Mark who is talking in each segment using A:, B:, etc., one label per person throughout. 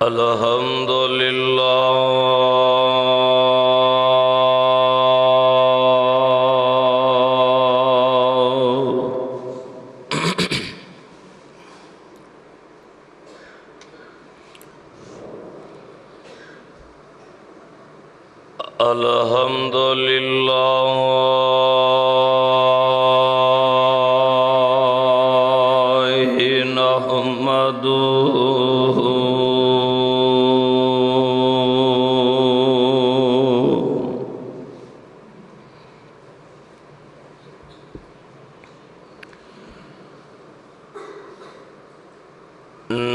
A: الحمد للہ الحمد للہ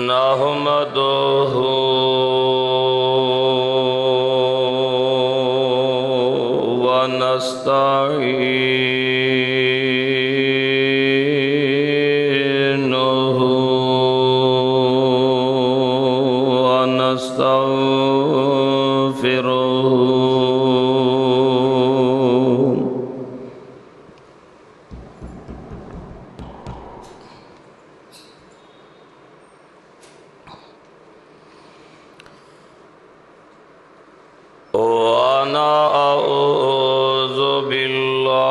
A: نحمدہ ونستعینہ ونستغفرہ ونعوذ باللہ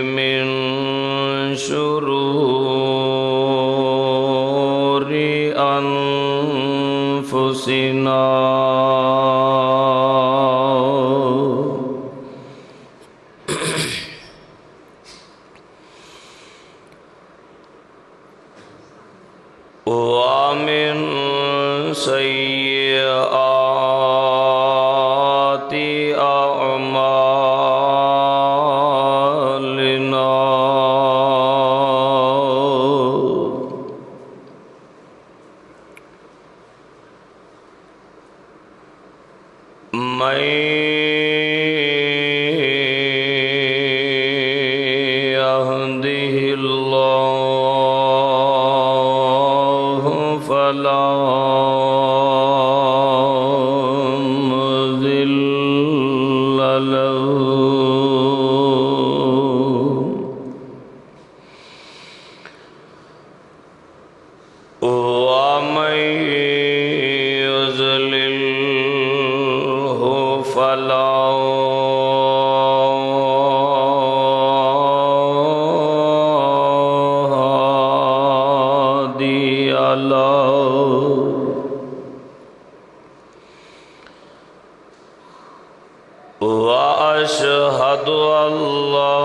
A: من شرور انفسنا ومن سیئات اعمالنا من يهده الله فلا مضل له ومن يضلله فلا هادي له وأشهد أن لا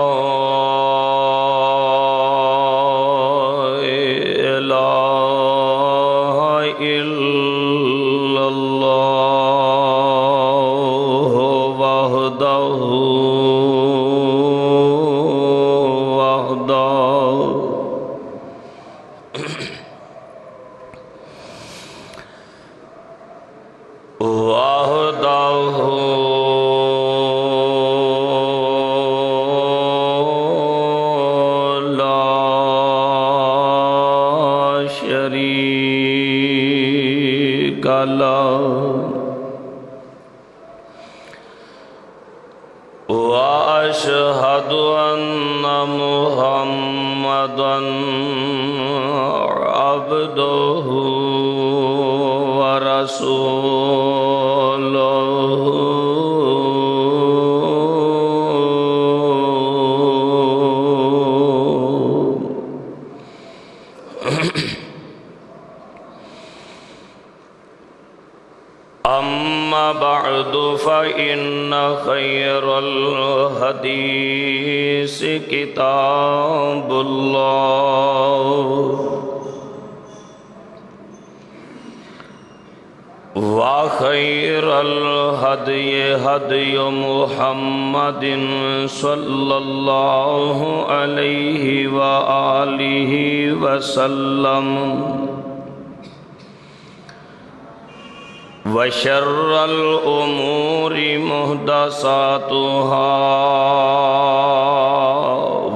A: إله إلا الله وحده لا شريك له وأشهد أن محمدًا عبده ورسوله أما بعد فإن خير الحديث كتاب الله وخير الهدي هدي محمد صلى الله عليه وآله وسلم وشر الأمور محدثاتها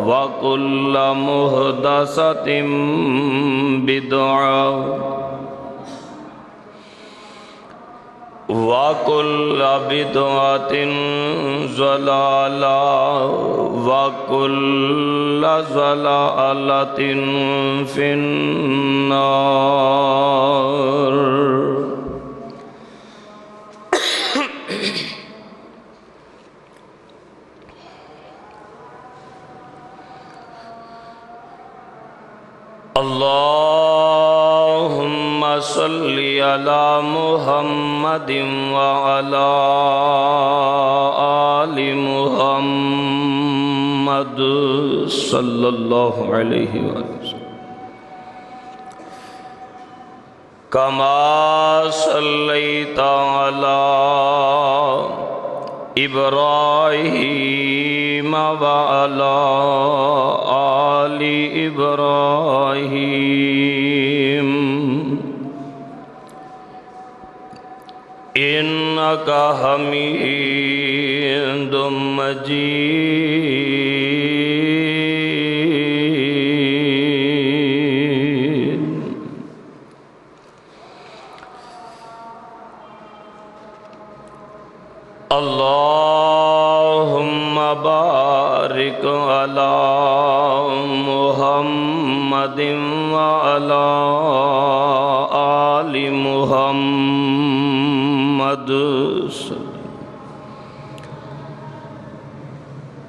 A: وكل محدثة بدعة وَكُلَّ بِدْعَةٍ ضَلَالَةٍ وَكُلَّ ضَلَالَةٍ فِي النَّارِ. اللهم صل على محمد وعلى آل محمد صلی اللہ علیہ وسلم كما صليت على إبراهيم وعلى آل إبراهيم إنك حميد مجيد. اللهم بارك على محمد وعلى آل محمد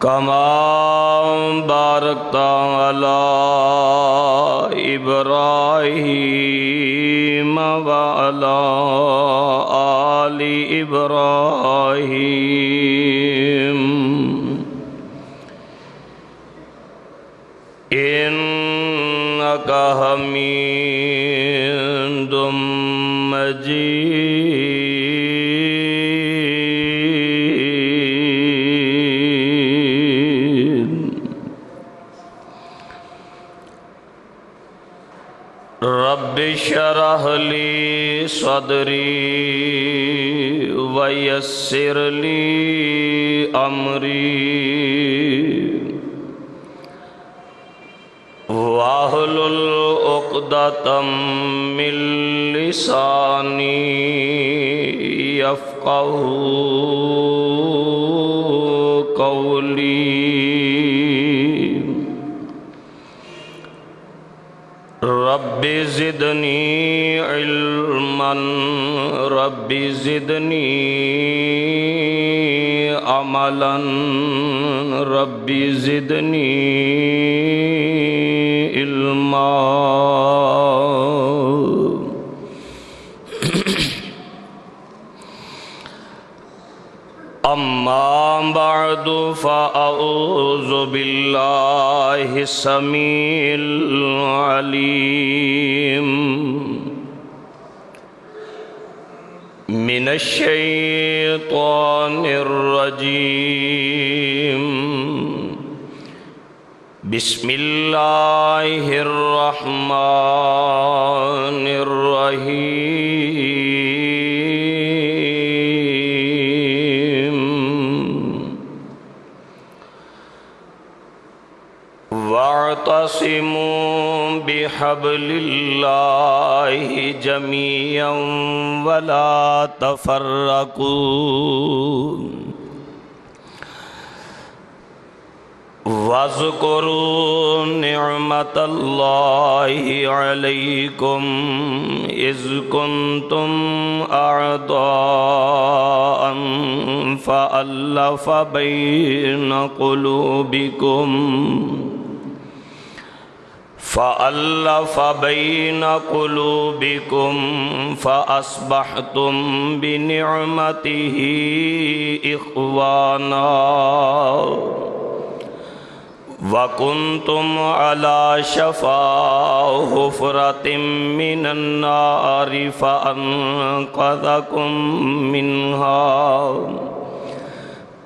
A: كما باركت على إبراهيم وعلى آل إبراهيم إنك حميد مجيد. رب اشرح لي صدري ويسر لي أمري واحلل عقدة من لساني يفقهوا قولي. رب زدني علما رب زدني عملا رب زدني علما. أما بعد فأعوذ بالله السميع العليم من الشيطان الرجيم. بسم الله الرحمن الرحيم. واعتصموا بحبل الله جميعا ولا تفرقوا واذكروا نعمة الله عليكم إذ كنتم أعداء فألف بين قلوبكم فأصبحتم بنعمته إخوانا وَكُنْتُمْ عَلَى شَفَا حُفْرَةٍ مِّنَ النَّارِ فَأَنْقَذَكُم مِّنْهَا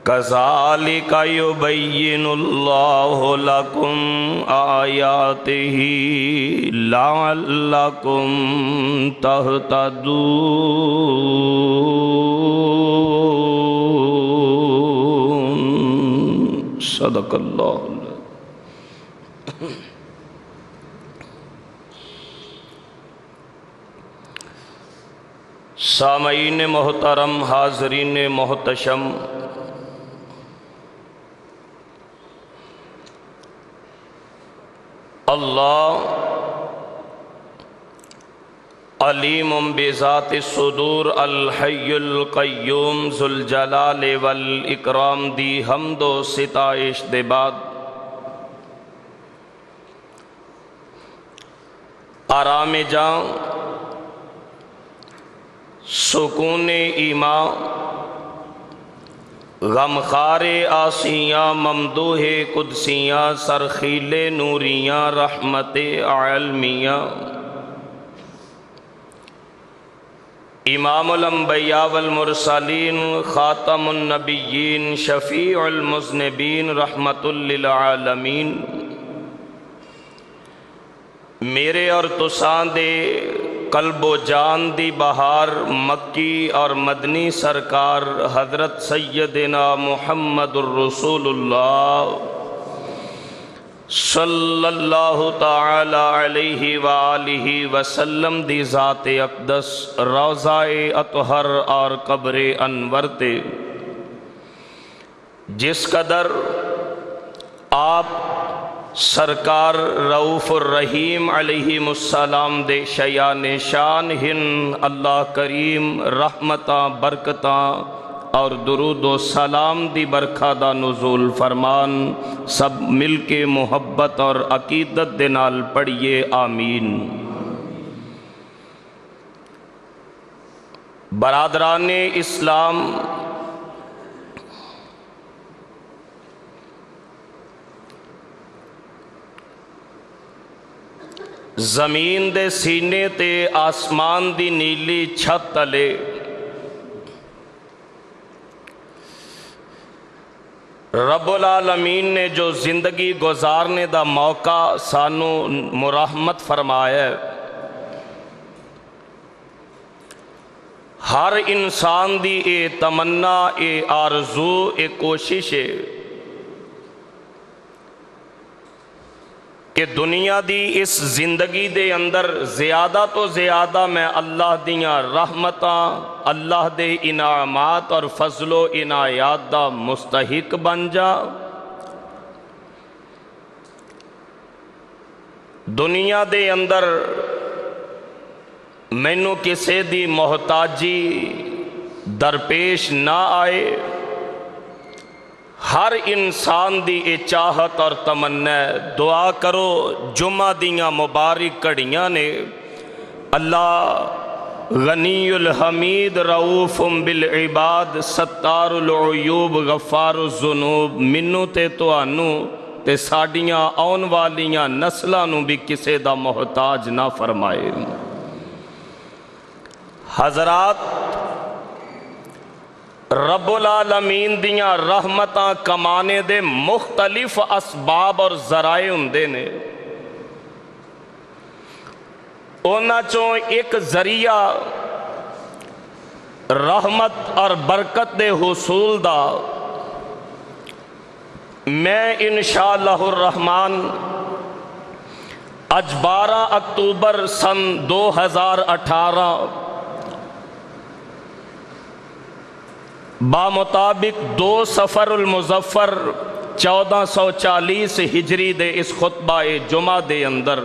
A: كَذَلِكَ يُبَيِّنُ اللَّهُ لَكُمْ آيَاتِهِ لَعَلَّكُمْ تَهْتَدُونَ. صدق اللہ. سامعین محترم، حاضرین محتشم، اللہ علیم بذات الصدور الحی القیوم ذوالجلال والاکرام دی حمد و ستائش دے بعد آرام جاں، سکون ایمان، غمخار آسیاں، ممدوح قدسیاں، سرخیل نوریاں، رحمت عالمیاں، امام الانبیاء والمرسلین، خاتم النبیین، شفیع المذنبین، رحمت للعالمین، میرے اور تساں دے قلب و جان دی بہار مکی اور مدنی سرکار حضرت سیدنا محمد الرسول اللہ صلی اللہ تعالی علیہ وآلہ وسلم دی ذات اقدس روضہ اطہر اور قبر انور تے جس قدر آپ سرکار رؤوف الرحیم علیہ السلام دے شیان شان ہن اللہ کریم رحمتاں برکتاں اور درود و سلام دی برکھا دا نزول فرمان، سب مل کے محبت اور عقیدت دے نال پڑھیے آمین۔ برادران اسلام، زمین دے سینے تے آسمان دی نیلی چھت تلے رب العالمین نے جو زندگی گزارنے دا موقع سانو مرحمت فرمایا ہے، ہر انسان دی اے تمنا، اے آرزو، اے کوشش ہے کہ دنیا دی اس زندگی دے اندر زیادہ تو زیادہ میں اللہ دیاں رحمتاں، اللہ دے انعامات اور فضل و عنایات دا مستحق بن جا، دنیا دے اندر مینوں کسے دی محتاجی درپیش نہ آئے، ہر انسان دی اے چاہت اور تمنا ہے۔ دعا کرو جمعہ دیاں مبارک کڑیاں نے اللہ غنی الحمید رؤوف بالعباد ستار العیوب غفار الذنوب منو تے توانو تے ساڈیاں آن والیاں نسلاں نو بھی کسے دا محتاج نہ فرمائے۔ حضرات، رب العالمین دیاں رحمتاں کمانے دے مختلف اسباب اور ذرائع ہوندے نے، اونا چوں ایک ذریعہ رحمت اور برکت دے حصول دا میں انشاءاللہ الرحمن اج 12 اکتوبر سن 2018 بامطابق 2 صفر المظفر 1440 ہجری دے اس خطبہ جمعہ دے اندر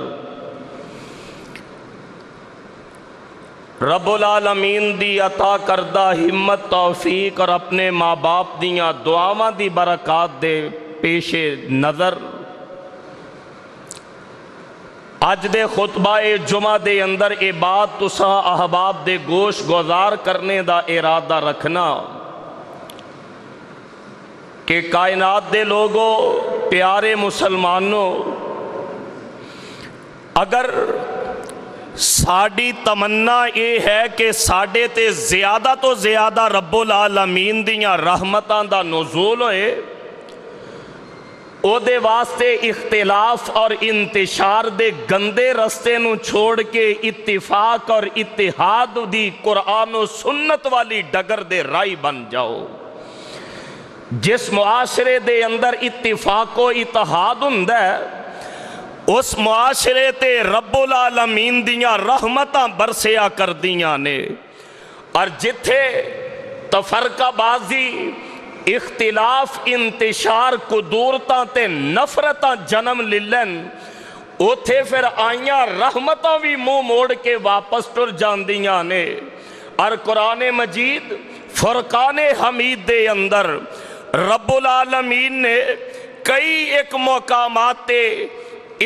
A: رب العالمین دی عطا کردہ ہمت، توفیق اور اپنے ماں باپ دیاں دعاواں دی برکات دے پیش نظر اج دے خطبہ جمعہ دے اندر اے بات تساں احباب دے گوش گزار کرنے دا ارادہ رکھنا کہ کائنات دے لوگوں، پیارے مسلمانوں، اگر ساڑی تمنا یہ ہے کہ ساڑے تے زیادہ تو زیادہ رب العالمین دیاں رحمتاں دا نزول ہوئے، او دے واسطے اختلاف اور انتشار دے گندے رستے نو چھوڑ کے اتفاق اور اتحاد دی قرآن و سنت والی ڈگر دے رائی بن جاؤ۔ جس معاشرے دے اندر اتفاق و اتحاد ہوندا ہے، اس معاشرے تے رب العالمین دیاں رحمتاں برسیا کر دیاں نے، اور جتھے تفرقہ بازی اختلاف انتشار قدورتاں تے نفرتاں جنم للن اوتھے پھر آئیاں رحمتاں بھی منہ موڑ کے واپس ٹر جاندیاں نے۔ اور قرآن مجید فرقان حمید دے اندر رب العالمین نے کئی ایک مقامات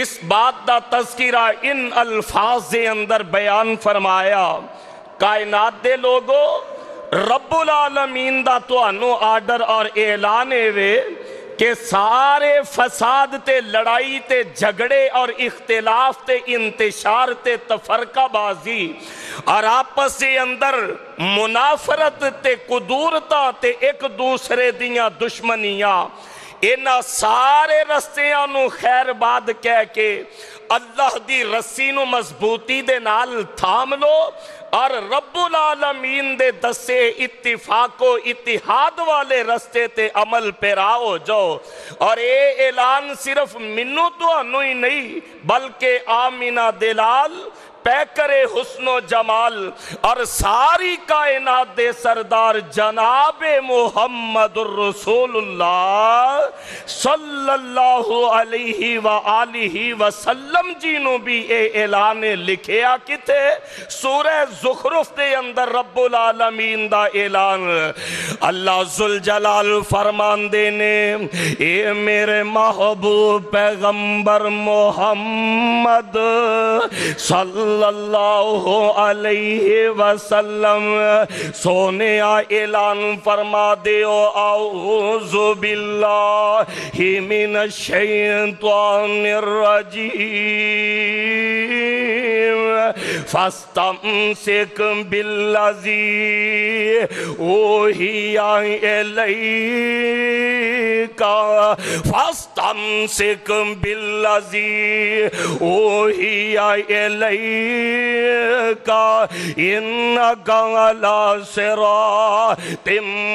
A: اس بات دا تذکرہ ان الفاظ دے اندر بیان فرمایا، کائنات دے لوگو رب العالمین دا تو انو آرڈر اور اعلانے وے کہ سارے فساد تے لڑائی تے جھگڑے اور اختلاف تے انتشار تے تفرقہ بازی اور آپس کے اندر منافرت تے قدورتا تے ایک دوسرے دیاں دشمنیاں اینا سارے رستیاں نو خیر باد کہہ کے اللہ دی رسی نو مضبوطی دے نال تھام لو اور رب العالمین دے دسے اتفاق و اتحاد والے رستے تے عمل پیراؤ جو۔ اور اے اعلان صرف منو تو انو ہی نہیں بلکہ آمینہ دلال پیکر حسن و جمال اور ساری کائنات دے سردار جناب محمد الرسول اللہ صلی اللہ علیہ وآلہ وسلم جینوں بھی اے اعلان لکھیا کتے سورہ زخرف دے اندر رب العالمین دا اعلان اللہ ذوالجلال فرمان دینے اے میرے محبوب پیغمبر محمد صلی اللہ علیہ وسلم سونے اعلان فرما دیو اعوذ باللہ من الشیطان الرجیم فاستمسک بالذی اوحی الیک فاستمسک بالذی اوحی الیک انک علی صراط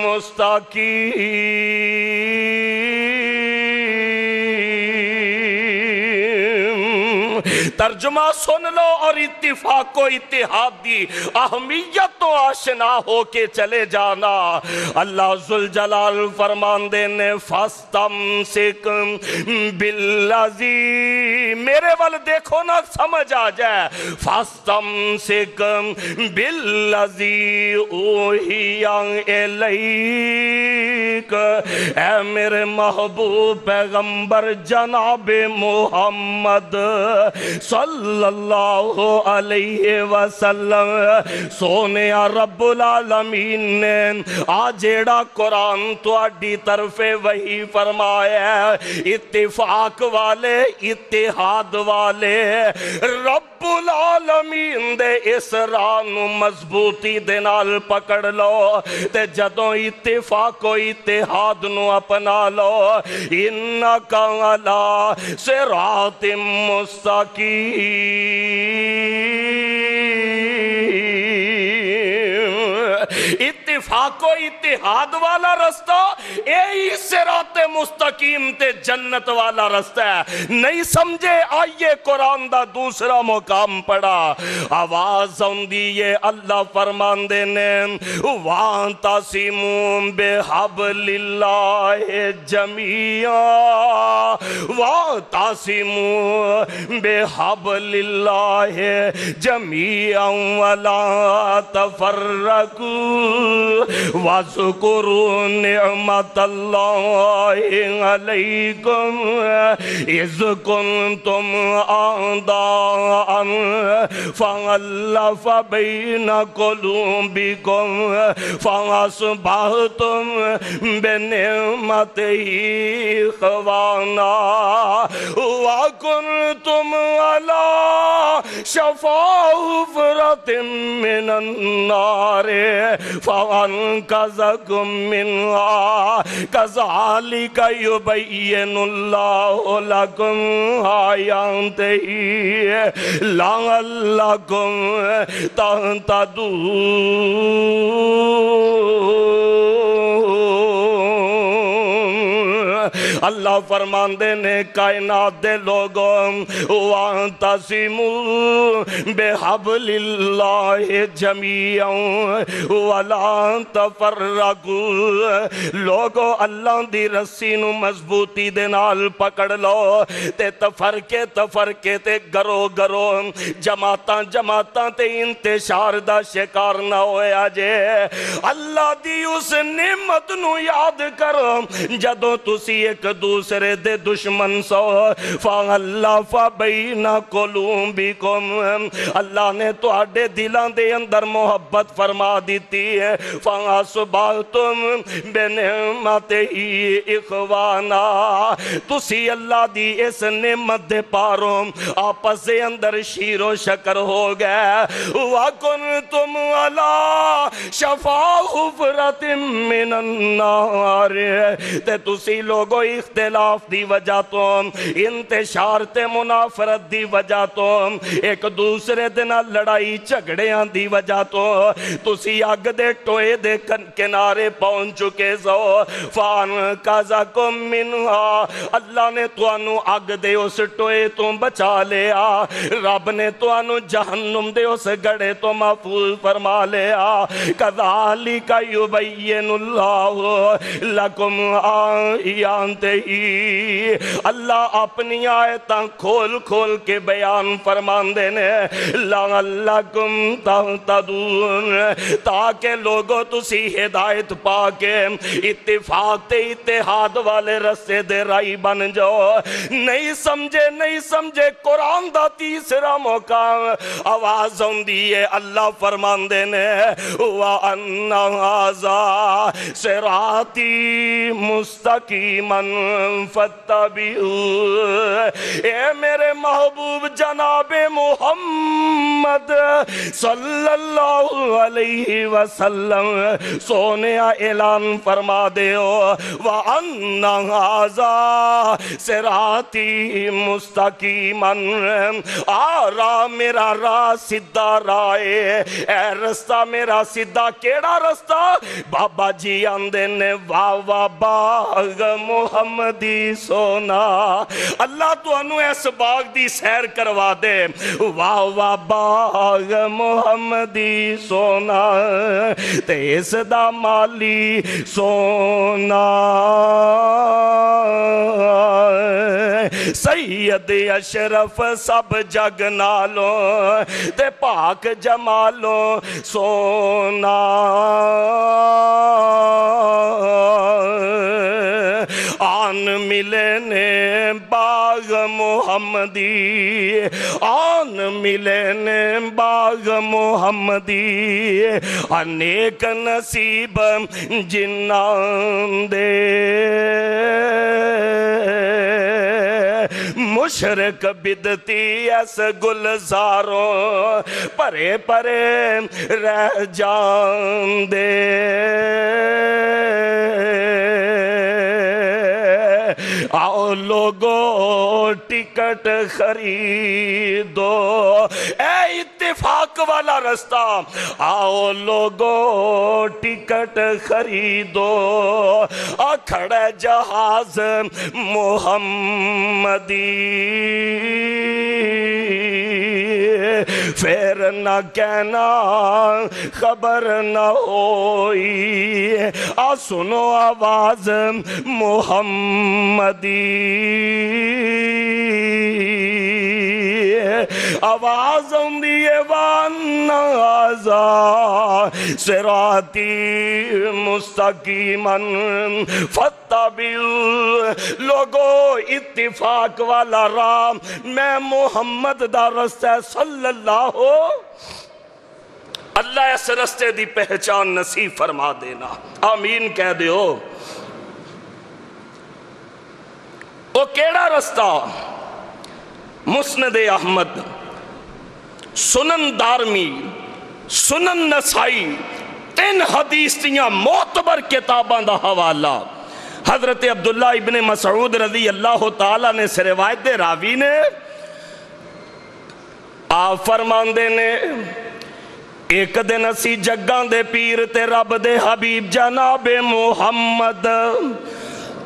A: مستقیم۔ ترجمہ سن لو اور اتفاق و اتحاد دی اہمیت تو آشنا ہو کے چلے جانا۔ اللہ ذوالجلال فرمان دینے فاستمسک بالذی، میرے وال دیکھو نہ سمجھ آ جائے، فاستمسک بالذی اوحی الیک، اے میرے محبوب پیغمبر جناب محمد صلی اللہ علیہ وسلم سونے رب العالمین نے آجیڑا قرآن تو اڈی طرف وہی فرمایا ہے، اتفاق والے اتحاد والے رب العالمین دے اس راہ نو مضبوطی دے نال پکڑ لو تے جدوں اتفاق و اتحاد نو اپنا لو، انکا علی صراط مستقیم۔ اتفاق و اتحاد والا رستہ یہی صراط مستقیم تے جنت والا رستہ ہے۔ نہیں سمجھے؟ آئیے قرآن دا دوسرا مقام پڑھا، آواز ہوندی یہ اللہ فرمان دینے وَاعْتَصِمُوا بِحَبْلِ اللَّهِ جَمِيعًا وَاعْتَصِمُوا بِحَبْلِ اللَّهِ جَمِيعًا وَلَا تَفَرَّقُوا وَاذْكُرُوا نِعْمَةَ اللَّهِ عَلَيْكُمْ إِذْ كُنْتُمْ أَعْدَاءً فَأَلَّفَ بَيْنَ قُلُوبِكُمْ فَأَصْبَحْتُمْ بِنِعْمَتِهِ إِخْوَانًا وَكُنْتُمْ عَلَى شَفَا حُفْرَةٍ مِّنَ النَّارِ فَأَنْقَذَكُم مِّنْهَا كَذَلِكَ يُبَيِّنُ اللَّهُ لَكُمْ آيَاتِهِ لَعَلَّكُمْ تَهْتَدُونَ۔ اللہ فرماندے نے کائنات دے لوگوں وَاعْتَصِمُوا بِحَبْلِ اللَّهِ جَمِيعًا وَلَا تَفَرَّقُوا لوگوں اللہ دی رسی نو مضبوطی دے نال پکڑ لو تے تفرقے تے گرو جماعتاں تے انتشار دا شکار نہ ہویا جے اللہ دی اس نعمت نو یاد کرو جدوں تسی ایک دوسرے دے دشمن سو فَأَلَّفَ بَيْنَ قُلُوبِكُمْ اللہ نے تو آڈے دلان دے اندر محبت فرما دیتی ہے فَأَصْبَحْتُمْ بِنِعْمَتِهِ إِخْوَانًا تسی اللہ دی اس نعمت دے پاروں آپس دے اندر شیر و شکر ہو گئے وَكُنْتُمْ عَلَى شَفَا حُفْرَةٍ مِّنَ النَّارِ تے تسی لوگوں اختلاف دی وجہ تو انتشار تے منافرت دی وجہ تو ایک دوسرے دینا لڑائی جھگڑیاں دی وجہ تو تسی آگ دے ٹوئے دے کنارے پہنچ چکے سو فَانْقَذَكُم مِّنْهَا اللہ نے تو انو آگ دے اس ٹوئے تو بچا لیا رب نے تو انو جہنم دے اس گڑے تو محفوظ فرما لیا كَذَلِكَ يُبَيِّنُ اللَّهُ لَكُمْ آیاتِهِ اللہ اپنی آیتاں کھول کے بیان فرمان دینے لَعَلَّكُمْ تَهْتَدُونَ تاکہ لوگوں تسی ہدایت پا کے اتفاق تے اتحاد والے رسے دے رائی بن جاؤ نہیں سمجھے قرآن دا تیسرا موقع آواز ہوندی ہے اللہ فرمان دینے وَأَنَّ هَذَا صِرَاطِي مُسْتَقِيمًا فَاتَّبِعُوهُ اے میرے محبوب جناب محمد صلی اللہ علیہ وسلم سونے اعلان فرما دیو وَأَنَّ هَذَا صِرَاطِي مُسْتَقِيمًا آرا میرا راہ سدھا رائے اے رستہ میرا سدھا کیڑا رستہ بابا جی آندے نے واہ باغ محمدی سونا اللہ تو انو اس باغ دی سیر کروا دے واہ باغ محمدی سونا تے اس دا مالی سونا سید اشرف سب جگ نالو تے پاک جمالو سونا آن ملے نے باغ محمدی آن ملے نے باغ محمدی انیک نصیب جنان دے مشرق بدتی اس گلزاروں پرے رہ جان دے آؤ لوگو ٹکٹ خریدو اے اتفاق والا رستہ آؤ لوگو ٹکٹ خریدو کھڑے جہاز محمدی پھر نہ کہنا خبر نہ ہوئی سنو آواز محمدی آواز ہوندی وَأَنَّ هَذَا صِرَاطِي مُسْتَقِيمًا فَاتَّبِعُوهُ لوگو اتفاق والا راہ میں محمد دا رستہ صلی اللہ اللہ اس رستے دی پہچان نصیب فرما دینا آمین کہہ دیو وہ کیڑا رستہ مسند احمد سنن دارمی سنن نسائی تین حدیث دیاں معتبر کتاباں دا حوالہ حضرت عبداللہ ابن مسعود رضی اللہ تعالیٰ نے سے روایت دے راوی نے آپ فرمان دے نے ایک دن اسی جگاں دے پیر تے رب دے حبیب جناب محمد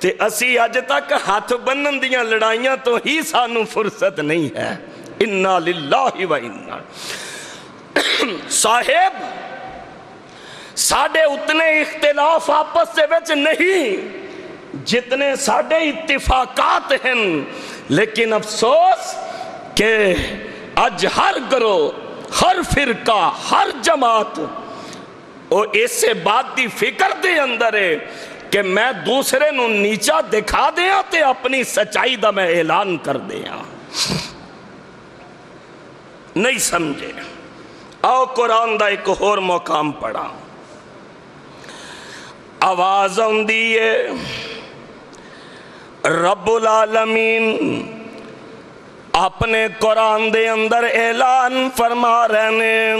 A: تے اسی اج تک ہاتھ بنن دیاں لڑائیاں تو ہی سانو فرصت نہیں ہے۔ انا للہ و انا۔ صاحب ساڑھے اتنے اختلاف آپس سے وچ نہیں جتنے ساڑھے اتفاقات ہیں، لیکن افسوس کہ اج ہر گروہ، ہر فرقہ، ہر جماعت وہ اسے بات دی فکر دے اندر ہے کہ میں دوسرے نو نیچا دکھا دیا تے اپنی سچائی دا میں اعلان کر دیا۔ نہیں سمجھے؟ آؤ قرآن دا ایک اور مقام پڑھا۔ آواز آندی ہے رب العالمین اپنے قرآن دے اندر اعلان فرما رہے ہیں۔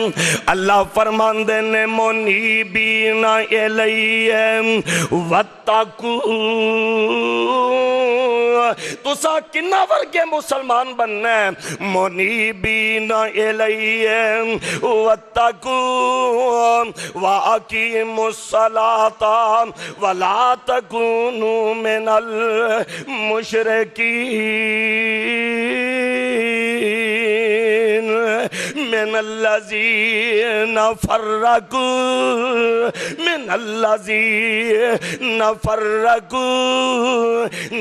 A: اللہ فرمان دینے منیبین الیہ واتقوا، تو سا کنہ ورگے مسلمان بننا ہے؟ منیبین الیہ واتقوا واقیموا الصلاۃ ولا تکونوا من المشرکین من الذین فرقوا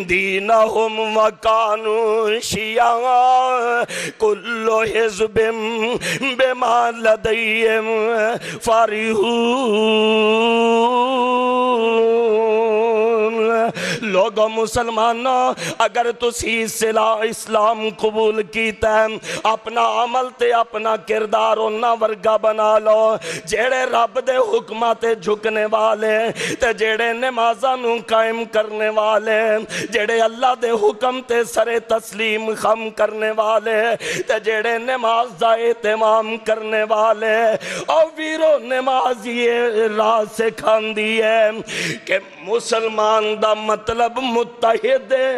A: دینہم وکانوا شیعا کل حزب بما لدیہم فارحون۔ لوگوں مسلمانوں، اگر تسی اسلام قبول کیتا ہے، اپنا عمل تے اپنا کردار انہا ورگا بنا لو جیڑے رب دے حکمات جھکنے والے، تے جیڑے نمازاں نو قائم کرنے والے، جیڑے اللہ دے حکم تے سر تسلیم خم کرنے والے، تے جیڑے نماز دا اہتمام کرنے والے۔ اور ویرو نماز یہ راہ سے کھاندی ہے کہ مسلمان دا مطلب متحد ہے۔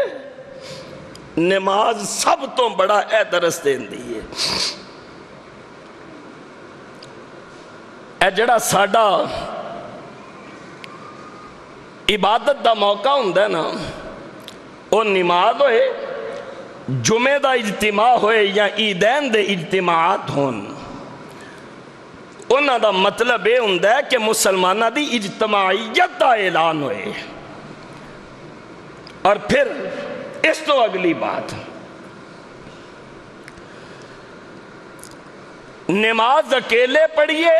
A: نماز سب تو بڑا اے درس دین دی ہے۔ اے جڑا ساڑا عبادت دا موقع ہوندہ ہے نا، وہ نماز ہوئے، جمعہ دا اجتماع ہوئے یا عیدین دے اجتماعات ہون، انہاں دا مطلب یہ ہوندہ ہے کہ مسلمانہ دی اجتماعیت دا اعلان ہوئے۔ اور پھر اس تو اگلی بات، نماز اکیلے پڑھئے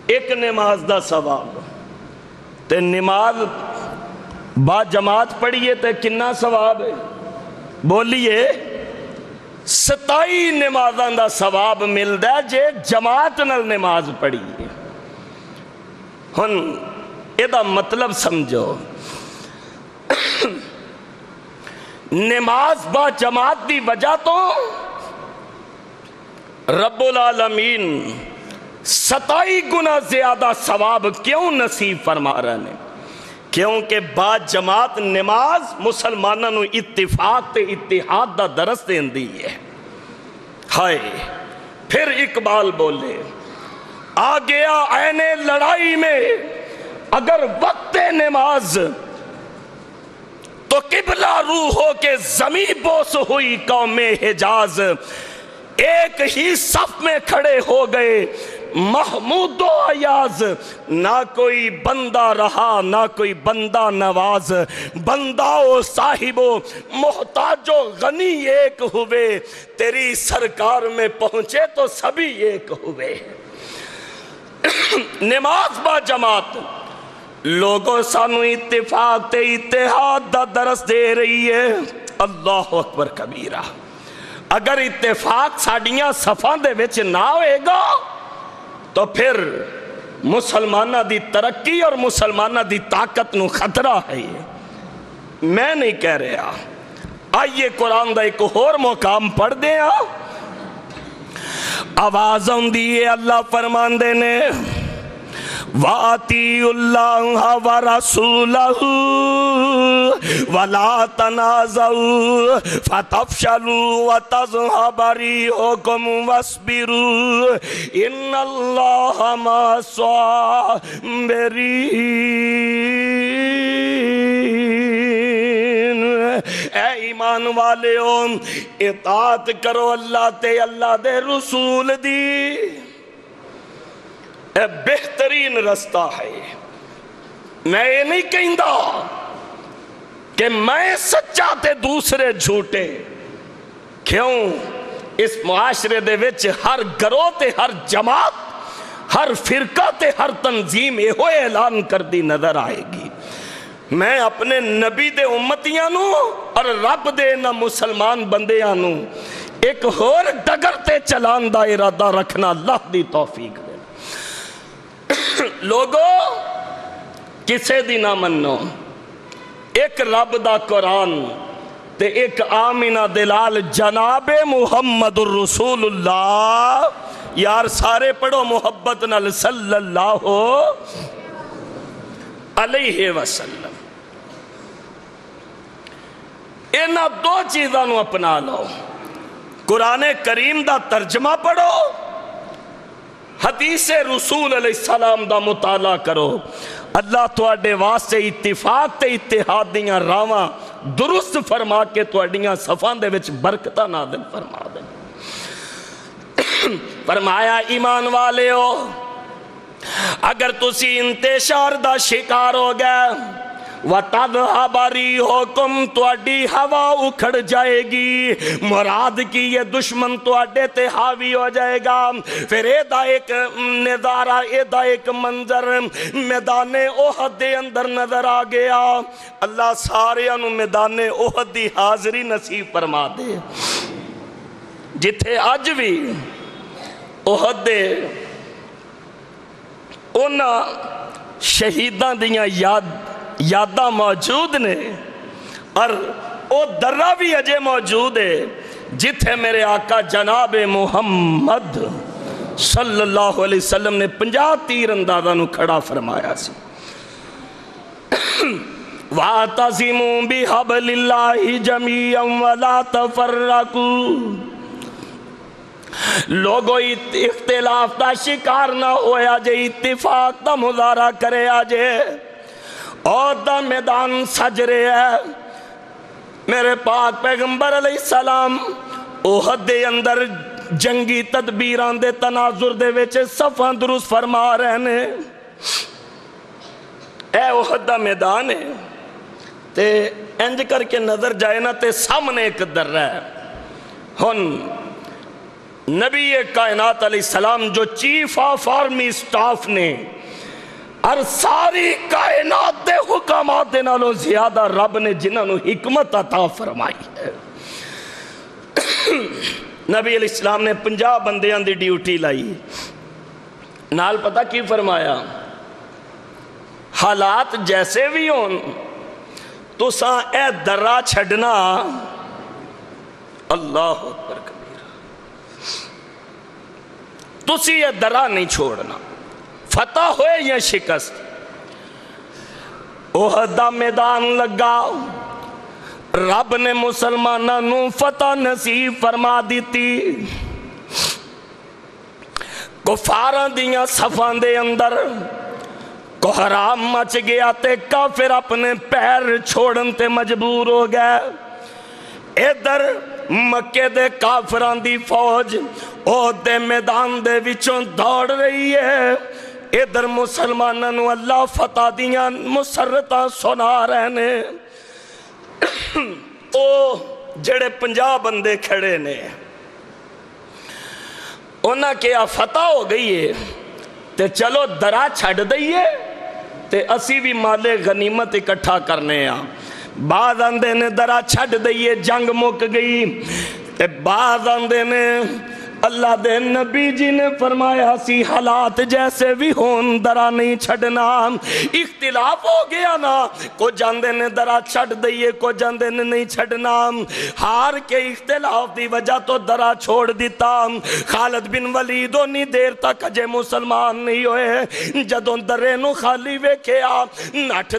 A: ایک نماز دا ثواب، تے نماز با جماعت پڑھئے تے کنا ثواب ہے؟ بولیے 27 نمازاں دا ثواب ملدا ہے جے جماعت نال نماز پڑھئے۔ ہن ایدہ مطلب سمجھو، نماز با جماعت دی وجہ تو رب العالمین 27 گنا زیادہ ثواب کیوں نصیب فرما رہے ہیں؟ کیونکہ با جماعت نماز مسلمانوں نو اتفاق تے اتحاد دا درس دین دی ہے۔ ہائے پھر اقبال بولے، آ گیا عین لڑائی میں اگر وقت نماز، تو قبلہ روح ہو کے زمیں بوس ہوئی قوم حجاز، ایک ہی صف میں کھڑے ہو گئے محمود و عیاض، نہ کوئی بندہ رہا نہ کوئی بندہ نواز، بندہ و صاحب و محتاج و غنی ایک ہوئے، تیری سرکار میں پہنچے تو سبھی ایک ہوئے۔ نماز با جماعت لوگوں سانو اتفاق تے اتحاد دا درس دے رہی ہے۔ اللہ اکبر کبیرہ۔ اگر اتفاق ساڑیاں صفان دے وچ نہ ہوئے گا تو پھر مسلمانہ دی ترقی اور مسلمانہ دی طاقت نو خطرہ ہے۔ میں نہیں کہہ رہا، آئیے قرآن دا ایک اور مقام پڑھ دیں۔ آوازوں دیئے اللہ فرمان دینے، وَآتِيُوا اللَّهَ وَرَسُولَهُ ولا تنازعوا فتفشلوا وتذهب ريحكم واصبروا ان اللہ مع الصابرین۔ اے ایمان والےو، اطاعت کرو اللہ تے اللہ دے رسول دی، اے بہترین رستہ ہے۔ میں یہ نہیں کہندا کہ میں سچا تے دوسرے جھوٹے، کیوں؟ اس معاشرے دے وچ ہر گروہ تے ہر جماعت، ہر فرقہ تے ہر تنظیم یہ اعلان کر دی نظر آئے گی، میں اپنے نبی دے امتیاں نو اور رب دے نہ مسلمان بندیاں نو ایک اور ڈگر تے چلان دا ارادہ رکھنا اللہ دی توفیق دے۔ لوگو کسے دی نہ منو، ایک رب دا قرآن تے ایک آمینہ دلال جناب محمد الرسول اللہ، یار سارے پڑھو محبت نال صلی اللہ علیہ وسلم۔ اینا دو چیزاں نو اپنا لو، قرآن کریم دا ترجمہ پڑھو، حدیث رسول علیہ السلام دا مطالعہ کرو، اللہ تواڈے واسطے اتفاق تے اتحاد دیاں راواں درست فرما کے تواڈیاں صفاں دے وچ برکتاں نازل فرما دے۔ فرمایا ایمان والے ہو، اگر تسی انتشار دا شکار ہو گئے، وَتَذْهَبَ رِيحُكُمْ تواڈی ہوا اکھڑ جائے گی، مراد کی یہ دشمن تواڈے تے حاوی ہو جائے گا۔ پھر ایدہ ایک نظارہ، ایدہ ایک منظر میدان احد دے اندر نظر آ گیا۔ اللہ سارے انو میدان احد دی حاضری نصیب فرما دے، جتھے آج بھی احد دے اونا شہیدان دیاں یاداں موجود نے، اور او درہ بھی اجے موجود ہے جتھے میرے آقا جناب محمد صلی اللہ علیہ وسلم نے 50 تیر اندازہ نو کھڑا فرمایا سی۔ وَاعْتَصِمُوا بِحَبْلِ اللَّهِ جَمِيعًا وَلَا تَفَرَّقُوا۔ لوگو اختلاف دا شکار نہ ہویا جے، اتفاق دا مظاہرہ کرے آجے، اور دا میدان سج رہے ہے۔ میرے پاک پیغمبر علیہ السلام احد دے اندر جنگی تدبیران دے تناظر دے ویچے صفاں درست فرما رہے ہیں۔ اے احد دا میدان ہے تے انج کر کے نظر جائے نا تے سامنے ایک در رہا ہے۔ ہن نبی کائنات علیہ السلام جو چیف آف آرمی سٹاف نے اور ساری کائنات دے حکامات دے نالوں زیادہ رب نے جنہاں نو حکمت عطا فرمائی ہے، نبی علیہ السلام نے 50 بندیاں دی ڈیوٹی لائی، نال پتہ کی فرمایا، حالات جیسے بھی ہون تو ساں اے درہ چھڑنا، اللہ اکبر کبیر، تسی یہ درہ نہیں چھوڑنا، فتح ہوئے یا شکست۔ احد دا میدان لگا، رب نے مسلمانہ نو فتح نصیب فرما دیتی، کفاراں دیاں صفان دے اندر کو حرام مچ گیا تے کافر اپنے پیر چھوڑن تے مجبور ہو گئے۔ ادھر مکے دے کافران دی فوج احد دے میدان دے وچوں دوڑ رہی ہے، ادھر مسلمانوں اللہ فتح دیاں مسرتاں سنا رہے نے۔ او جڑے 50 بندے کھڑے نے، انہاں کیا فتح ہو گئی ہے تے چلو درہ چھڑ دئیے تے اسی بھی مال غنیمت اکٹھا کرنے ہیں۔ بعض اندے نے درہ چھڑ دئیے، جنگ مک گئی، تے بعض اندے نے اللہ دے نبی جی نے فرمایا سی حالات جیسے بھی ہون درا نہیں چھڑنا، اختلاف ہو گیا نا، کو جاندے نے درا چھڑ دئیے، کو جاندے نے نہیں چھڑنا، ہار کے اختلاف دی وجہ تو درا چھوڑ دیتا۔ خالد بن ولید انی دیر تک اجے مسلمان نہیں ہوئے، جدوں درے نو خالی ویکھیا نٹھ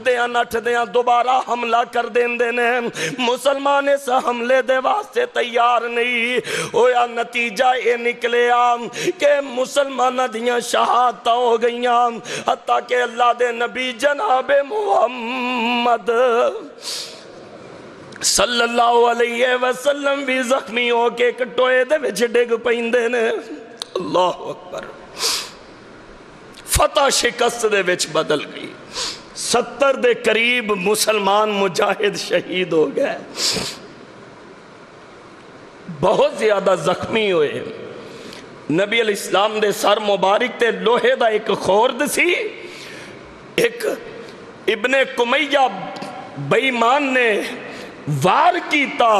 A: دیاں دوبارہ حملہ کر دیندے نے، مسلمان اس حملے دے واسطے تیار نہیں ہویا، نتیجہ اے نکلیا کہ مسلمان دیاں شہادتاں ہو گئیاں، حتیٰ کہ اللہ دے نبی جناب محمد صلی اللہ علیہ وسلم بھی زخمی ہو کے کٹوئے دے وچ ڈگ پیندے نے۔ اللہ اکبر، فتح شکست دے وچ بدل گئی، 70 دے قریب مسلمان مجاہد شہید ہو گئے، بہت زیادہ زخمی ہوئے۔ نبی علیہ السلام دے سر مبارک تے لوہے دا ایک خورد سی، ایک ابن کمیہ بے ایمان نے وار کیتا،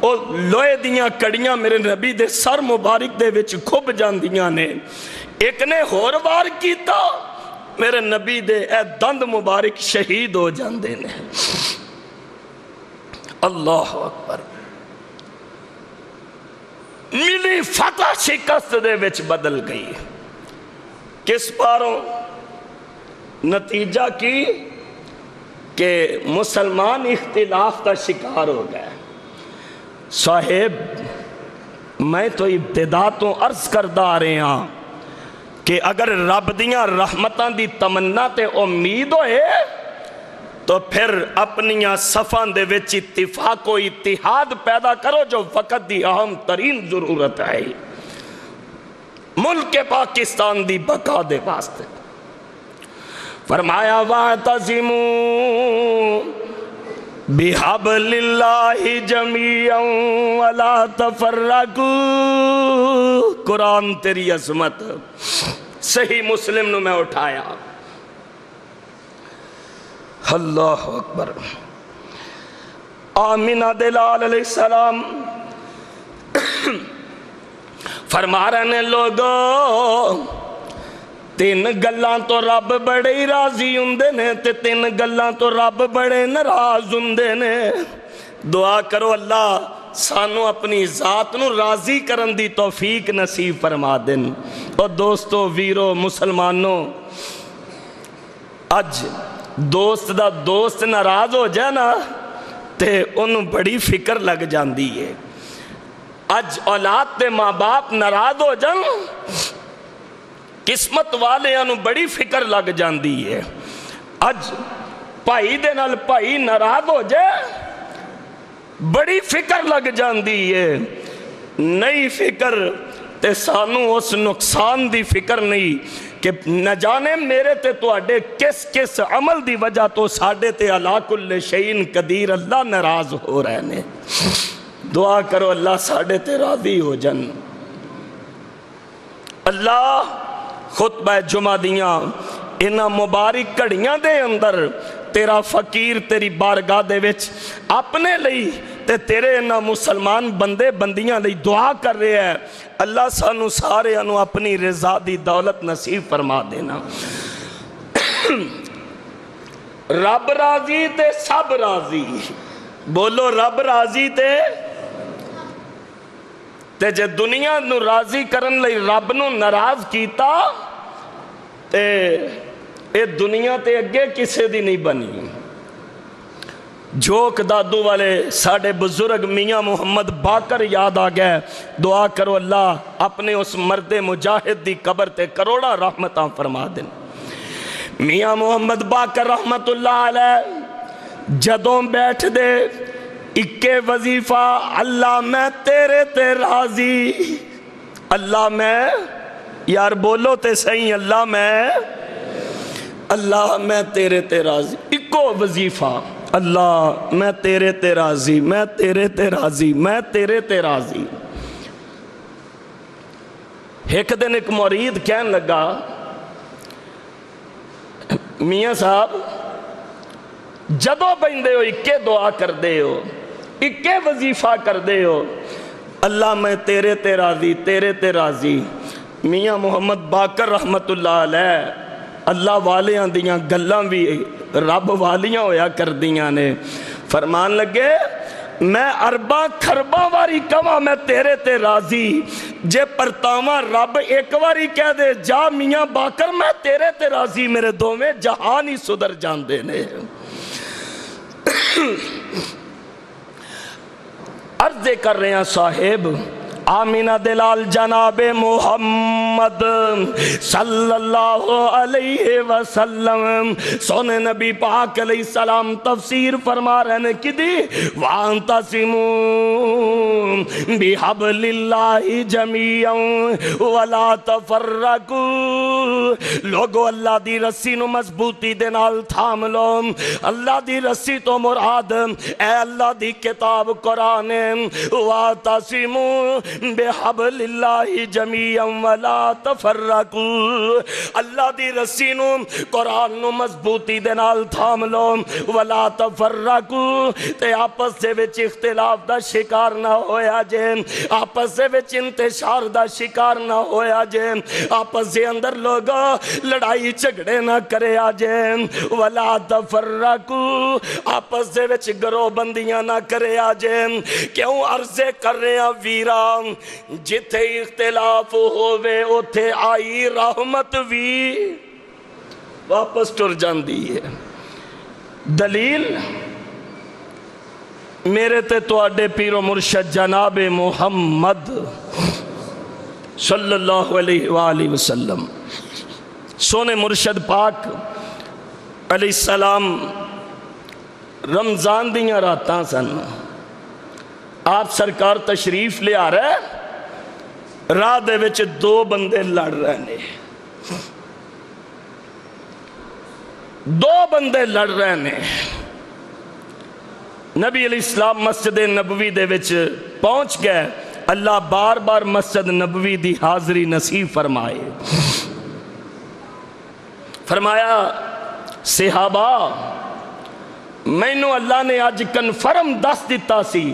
A: اور لوہے دیاں کڑیاں میرے نبی دے سر مبارک دے وچ کھب جاندیاں نے، ایک نے ہور وار کیتا، میرے نبی دے اے دند مبارک شہید ہو جاندے نے۔ اللہ اکبر، ملی فتح شکست دے وچ بدل گئی، کس پاروں؟ نتیجہ کی کہ مسلمان اختلاف کا شکار ہو گئے۔ صاحب میں تو ابتدا تو عرض کردہ آ رہے ہیں کہ اگر رب دیاں رحمتاں دی تمنا تے امید ہوئے تو پھر اپنیاں صفاں دے وچ اتفاق و اتحاد پیدا کرو، جو وقت دی اہم ترین ضرورت ہے ملک پاکستان دی بقا دے واسطے۔ فرمایا وَاعْتَصِمُوا بِحَبْلِ اللَّهِ جَمِيعًا وَلَا تَفَرَّقُوا۔ قرآن تیری عظمت، صحیح مسلم نو میں اٹھایا۔ اللہ اکبر۔ آمینہ دلال علیہ السلام فرما رہے ہیں لوگوں، تین گلاں تو رب بڑے ہی راضی ہوندے نے تے تین گلاں تو رب بڑے ناراض ہوندے نے۔ دعا کرو اللہ سانو اپنی ذات نو راضی کرن دی توفیق نصیب فرما دن۔ اور دوستو ویرو مسلمانوں، اج دوست دا دوست ناراض ہو جائے نا تے انہوں بڑی فکر لگ جاندی ہے۔ اج اولاد تے ماں باپ ناراض ہو جان، قسمت والے انہوں بڑی فکر لگ جاندی ہے۔ اج بھائی دے نال بھائی ناراض ہو جائے بڑی فکر لگ جاندی ہے۔ نئی فکر تے سانو اس نقصان دی فکر نہیں کہ نہ جانے میرے تے تو اڈے کس کس عمل دی وجہ تو ساڑھے تے علا کل شیئن قدیر اللہ ناراض ہو رہے نے۔ دعا کرو اللہ ساڑھے تے راضی ہو جن۔ اللہ خطبہ جمعہ دیاں انہاں مبارک کڑیاں دے اندر تیرا فقیر تیری بارگاہ دے وچ اپنے لئی تے تیرے انہاں مسلمان بندے بندیاں لئی دعا کر رہے ہیں۔ اللہ سانو سارے انہوں اپنی رضا دی دولت نصیب فرما دینا۔ رب راضی تے سب راضی، بولو رب راضی تے جے دنیا نو راضی کرن لئی رب نو ناراض کیتا تے اے دنیا تے اگے کسے دی نہیں بنی۔ جھوک دادو والے ساڑھے بزرگ میاں محمد باقر یاد آ گئے۔ دعا کرو اللہ اپنے اس مرد مجاہد دی قبر تے کروڑا رحمتاں فرما دن۔ میاں محمد باقر رحمت اللہ علیہ جدوں بیٹھ دے اکے وظیفہ، اللہ میں تیرے تے راضی، اللہ میں، یار بولو تے صحیح، اللہ میں تیرے تے راضی، اکو وظیفہ، اللہ میں تیرے تے راضی، میں تیرے تے راضی، میں تیرے تے راضی۔ ایک دن ایک مرید کہن لگا، میاں صاحب جدو بندے ہو اکے دعا کر دے ہو، اکے وظیفہ کر دے ہو، اللہ میں تیرے تے راضی، تیرے تے راضی۔ میاں محمد باقر رحمت اللہ علیہ اللہ والیاں دیاں گلاں بھی رب والیاں ہویا کر دیاں نے، فرمان لگے میں ارباں کھرباں واری کہاں میں تیرے تے راضی، جے پرتاواں رب ایک واری کہہ دے جا میاں باقر میں تیرے تے راضی، میرے دوویں جہان ہی صدر جان دے نے۔ عرض کر رہے ہیں صاحب آمینہ دلال جناب محمد صلی اللہ علیہ وسلم، سونے نبی پاک علیہ السلام تفسیر فرما رہے ہیں کہ دی وَانْتَسِمُوا بِحَبْلِ اللَّهِ جَمِيعًا وَلَا تَفَرَّقُوا، لوگو اللہ دی رسی نو مضبوطی دے نال تھام لو۔ اللہ دی رسی تو مراد اے اللہ دی کتاب قرآن، وَانْتَسِمُوا بِحَبْلِ اللَّهِ جَمِيعًا وَلَا تَفَرَّقُوا، اللہ دی رسی نو قرآن نو مضبوطی دے نال تھام لو، وَلَا تَفَرَّقُوا، تے آپس سے وچ اختلاف دا شکار نہ ہویا جے، آپس سے وچ انتشار دا شکار نہ ہویا جے، آپس سے اندر لوگا لڑائی جھگڑے نہ کرے آجے، وَلَا تَفَرَّقُوا، آپس سے وچ گروہ بندیاں نہ کرے آجے۔ کیوں عرضے کر رہے ہیں ویران، جتھے اختلاف ہووے اتھے آئی رحمت بھی واپس ٹر جاندی ہے۔ دلیل میرے تے تو اڈے پیر و مرشد جناب محمد صلی اللہ علیہ وآلہ وسلم، سونے مرشد پاک علیہ السلام رمضان دیاں راتاں سن، آپ سرکار تشریف لے آ رہے راہ دے وچ دو بندے لڑ رہے نے، دو بندے لڑ رہے نے۔ نبی علیہ السلام مسجد نبوی دے وچ پہنچ گئے، اللہ بار بار مسجد نبوی دی حاضری نصیب فرمائے۔ فرمایا صحابہ مینوں اللہ نے آج کنفرم دس دیتا سی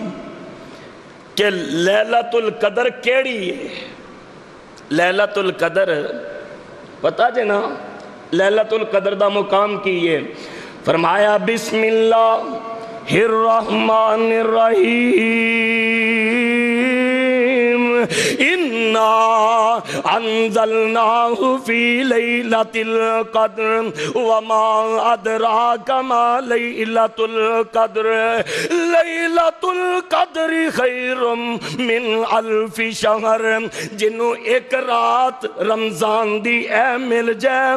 A: کہ لیلۃ القدر کیڑی ہے۔ لیلۃ القدر پتا جے نا لیلۃ القدر دا مقام کی ہے؟ فرمایا بسم اللہ الرحمن الرحیم انا انزلناہ فی لیلۃ القدر وما ادراک ما لیلۃ القدر لیلۃ القدر خیر من الف شہر، جنہوں ایک رات رمضان دی اے مل جائے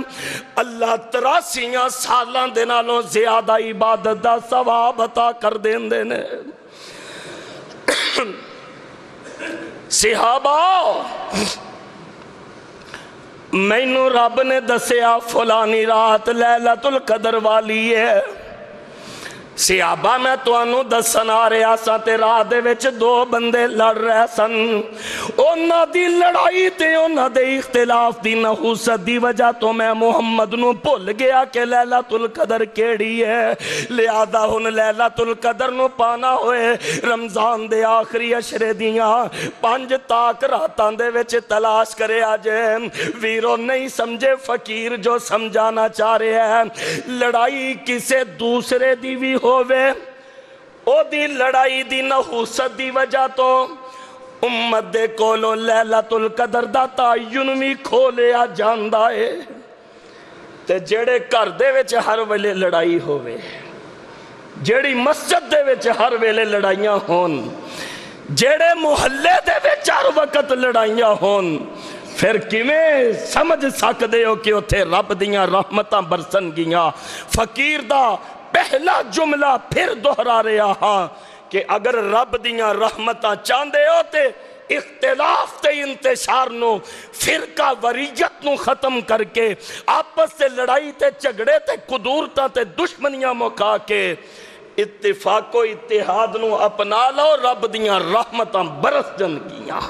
A: اللہ 83 سالاں دے نالوں زیادہ عبادت دا ثواب عطا کر دین دینے۔ صحابہ مینوں رب نے دسیا فلانی رات لیلۃ القدر والی ہے۔ صحابہ میں تو انہوں دسن آ رہا سا تے راہ دے وچ دو بندے لڑ رہے سن، انہاں دی لڑائی تے انہاں دے اختلاف دی نحوست دی وجہ تو میں محمد نو بھول گیا کہ لیلۃ القدر کیڑی ہے، لہذا ہن لیلۃ القدر نو پانا ہوئے رمضان دے آخری عشرے دیاں 5 تاک راتاں دے وچ تلاش کرے آجے۔ ویرو نہیں سمجھے فقیر جو سمجھانا چاہ رہے ہیں، لڑائی کسے دوسرے دی بھی ہووے او دی لڑائی دی نحوست دی وجہ تو امت دے کولو لیلۃ القدر دا تعین بھی کھولیا جاندا ہے، تے جڑے گھر دے وچ ہر ویلے لڑائی ہووے، جڑی مسجد دے وچ ہر ویلے لڑائیاں ہون، جڑے محلے دے وچ ہر وقت لڑائیاں ہون، پھر کیویں سمجھ سکدے ہو کہ اتھے رب دیاں رحمتاں برسن گیاں۔ فقیر دا پہلا جملہ پھر دہرا رہا ہاں کہ اگر رب دیاں رحمتاں چاندے ہوتے اختلاف تے انتشار نو فرقہ وریت نو ختم کر کے آپس سے لڑائی تے جھگڑے تے قدورتاں تے دشمنیاں مکا کے اتفاق و اتحاد نو اپنا لو، رب دیاں رحمتاں برس جن گیاں۔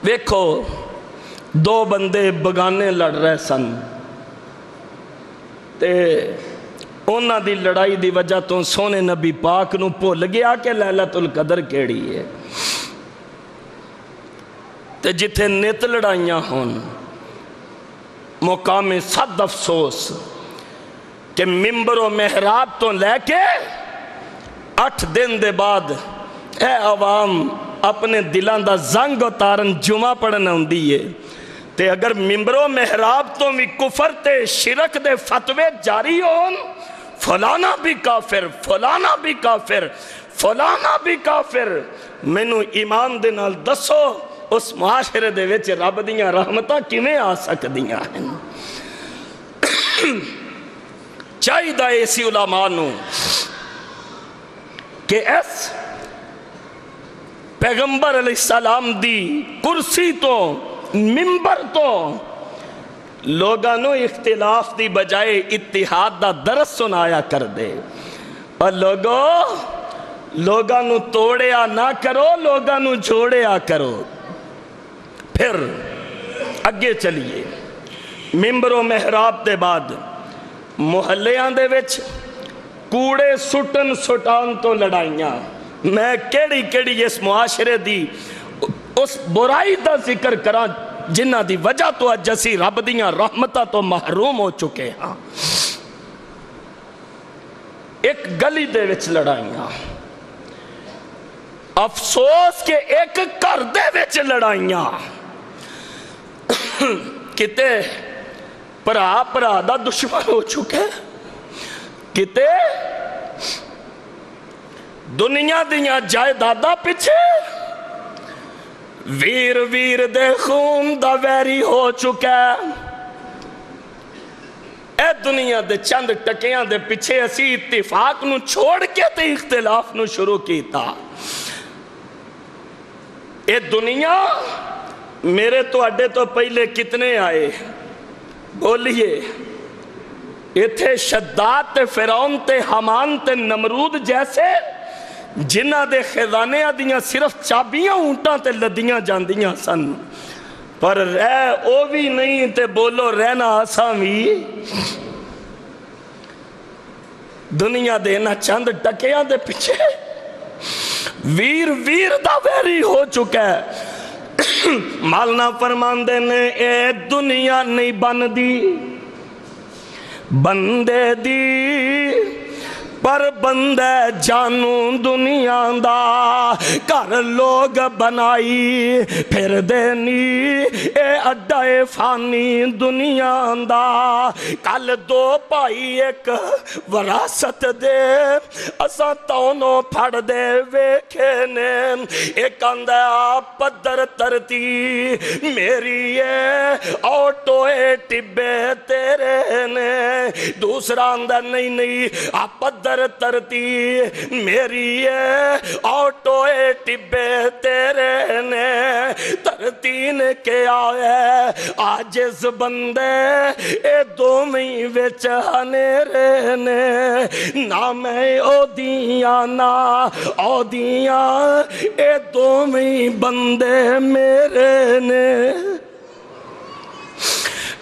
A: دیکھو دو بندے بگانے لڑ رہے سن تے انہاں دی لڑائی دی وجہ تو سونے نبی پاک نو بھول گیا کہ لیلۃ القدر کیڑی ہے۔ تے جتھے نت لڑائیاں ہون مقام صد افسوس کہ ممبر و محراب تو لے کے 8 دن دے بعد اے عوام اپنے دلان دا زنگ اتارن جمعہ پڑھنا ہوں دیئے تے اگر ممبر و محراب تو بھی کفر تے شرک دے فتوے جاری ہون فلانا بھی کافر فلانا بھی کافر فلانا بھی کافر مینوں ایمان دے نال دسو اس معاشرے دے وچ رب دیاں رحمتاں کیویں آ سکدیاں ہیں چاہیے ایسی علماء نو کہ اس پیغمبر علیہ السلام دی کرسی تو ممبر تو لوگانو اختلاف دی بجائے اتحاد دا درس سنایا کر دے اور لوگانو توڑیا نہ کرو لوگانو جوڑیا کرو پھر اگے چلیے ممبر و محراب دے بعد محلیاں دے وچ کوڑے سٹن سٹان تو لڑائیاں میں کیڑی اس معاشرے دی اس برائی دا ذکر کراں جنہ دی وجہ تو اج اسی رب دیاں رحمتاں تو محروم ہو چکے ہاں ایک گلی دے وچ لڑائیاں افسوس کہ ایک گھر دے وچ لڑائیاں کتے پرا دا دشمن ہو چکے کتے دنیا دیاں جائیداداں پیچھے ویر دے خون دا ویری ہو چکا اے دنیا دے چند ٹکیاں دے پیچھے اسی اتفاق نو چھوڑ کے تے اختلاف نو شروع کیتا اے دنیا میرے تو اڈے تو پہلے کتنے آئے بولیے ایتھے شداد تے فرعون تے حمان تے نمرود جیسے جنہ دے خزانے دیاں صرف چابیاں اونٹاں تے لدیاں جاندیاں سن پر رہ او بھی نہیں تے بولو رہنا آساں بھی دنیا دے نہ چند ٹکیاں دے پیچھے ویر دا ویری ہو چکا ہے مالنا فرمان دے نے اے دنیا نہیں بن دی بندے دی پر بندے جانوں دنیا دا کر لوگ بنائی پھر دینی اے اڈائے فانی دنیا دا کل دو پائی ایک وراثت دے اساں تونوں پھڑ دے ویکھنے ایک اندھا پدر ترتی میری اے آٹوئے ٹبے تیرے نے دوسرا اندھا نہیں پدر ترتی میری ہے آٹوئے ٹبے تیرے نے ترتی نے کیا ہے آجز بندے اے دومی وچ ہنیرے نے نہ میں او دیاں اے دومی بندے میرے نے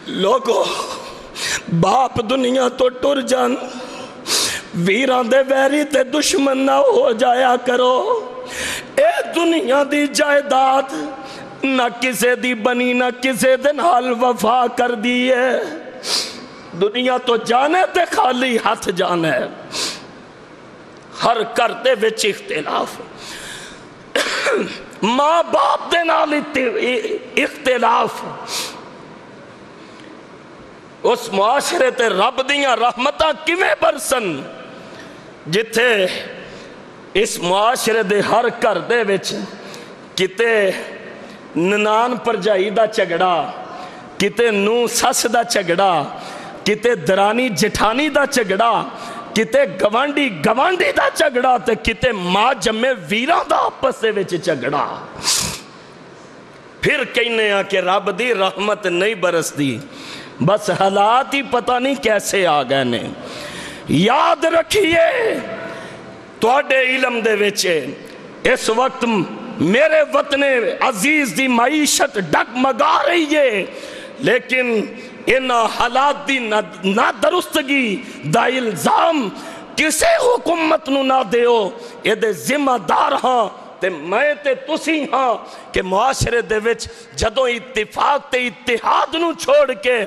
A: لوگو باپ دنیا تو ٹر جان ویران دے ویری تے دشمن نہ ہو جایا کرو اے دنیا دی جائیداد نہ کسے دی بنی نہ کسے دن حال وفا کر دیئے دنیا تو جانے تے خالی ہاتھ جانے ہر کرتے وچ اختلاف ماں باپ دے نال اختلاف اس معاشرے تے رب دیاں رحمتاں کیویں برسن جتھے اس معاشرے دے ہر گھر دے وچ کتے ننان پرجائی دا جھگڑا کتے نو سس دا جھگڑا کتے درانی جٹھانی دا جھگڑا کتے گوانڈی دا جھگڑا تے کتے ماں جمے ویران دا آپس دے وچ جھگڑا پھر کہنے ہیں کہ رب دی رحمت نہیں برس دی بس حالات ہی پتہ نہیں کیسے آ گئے نے یاد رکھیے توڑے علم دے وچے اس وقت میرے وطن عزیز دی معیشت ڈگمگا رہی ہے لیکن ان حالات دی نہ درستگی دا الزام کسے حکومت نو نہ دیو یہ دے ذمہ دار ہاں تے میں تے تسی ہاں کہ معاشرے دے وچ جدوں اتفاق تے اتحاد نو چھوڑ کے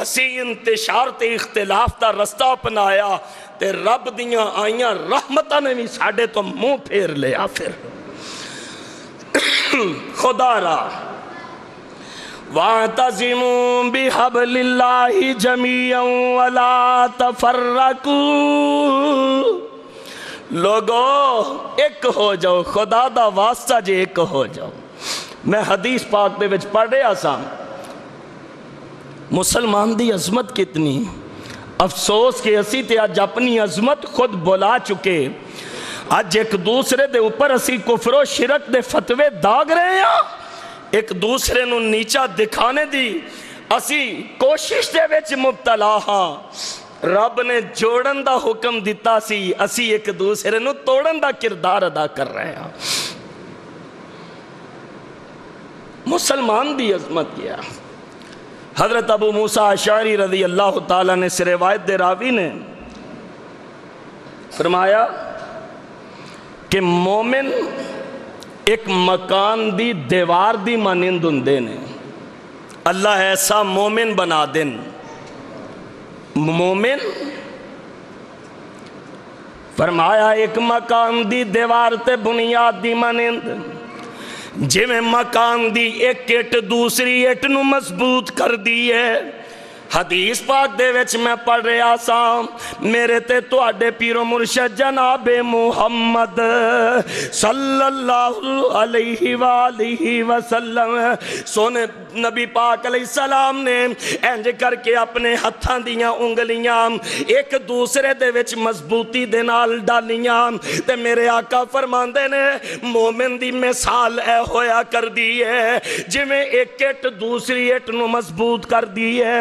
A: اسی انتشار تے اختلاف دا رستہ اپنایا تے رب دیاں آئیاں رحمتاں نے بھی ساڑے تو منہ پھیر لیا پھر خدا را وَاعْتَصِمُوا بِحَبْلِ اللَّهِ جَمِيعًا وَلَا تَفَرَّقُوا لوگو ایک ہو جاؤ، خدا دا واسطہ جے ایک ہو جاؤ۔ میں حدیث پاک دے وچ پڑھ رہا سا مسلمان دی عظمت کتنی، افسوس کہ اسی تے آج اپنی عظمت خود بلا چکے، آج ایک دوسرے دے اوپر اسی کفر و شرک دے فتوے داغ رہے ہیں، ایک دوسرے نو نیچا دکھانے دی اسی کوشش دے وچ مبتلا ہاں۔ رب نے جوڑن دا حکم دیتا سی، اسی ایک دوسرے نو توڑن دا کردار ادا کر رہے ہیں۔ مسلمان دی عظمت کیا؟ حضرت ابو موسیٰ اشعری رضی اللہ تعالیٰ نے سے روایت دے راوی نے فرمایا کہ مومن ایک مکان دی دیوار دی مانند ہندے نے، اللہ ایسا مومن بنا دن۔ مومن فرمایا ایک مکان دی دیوار تے بنیاد دی مانند، جی میں مکان دی ایک اٹ دوسری اٹ نو مضبوط کر دی ہے۔ حدیث پاک دے وچ میں پڑھ رہا سا، میرے تے تو آڈے پیر و مرشد جناب محمد صلی اللہ علیہ وآلہ وسلم سونے نبی پاک علیہ السلام نے انج کر کے اپنے ہتھاں دیاں انگلیاں ایک دوسرے دے وچ مضبوطی دے نال ڈالیاں تے میرے آقا فرماندے نے مومن دی مثال اے ہویا کر دی ہے جی میں ایک اٹ دوسری اٹ نو مضبوط کر دی ہے،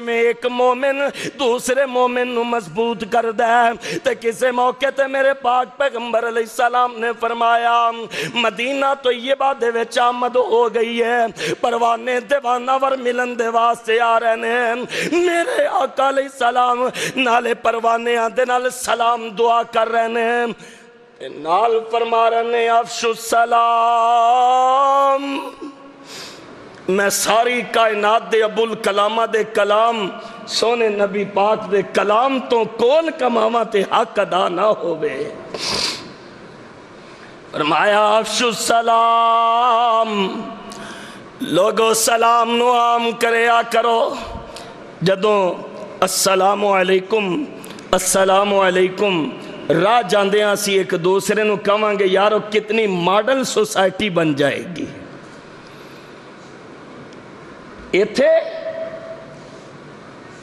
A: میں ایک مومن دوسرے مومن نو مضبوط کر دے۔ تے کسے موقع تے میرے پاک پیغمبر علیہ السلام نے فرمایا مدینہ طیبہ دے وچ آمد ہو گئی ہے، پروانے دیوانہ ور ملن دے واسطے آ رہے ہیں، میرے آقا علیہ السلام نالے پروانے آندے نال سلام دعا کر رہے ہیں، نال فرما رہے ہیں افشو السلام۔ میں ساری کائنات دے ابو الکلامہ دے کلام سونے نبی پاک دے کلام تو کول کماما تے حق ادا نہ ہوئے۔ فرمایا افشو السلام، لوگو سلام نو عام کریا کرو، جدوں السلام علیکم السلام علیکم راہ جاندے ہیں سی ایک دوسرے نو کہاں گے یارو کتنی ماڈل سوسائٹی بن جائے گی۔ ایتھے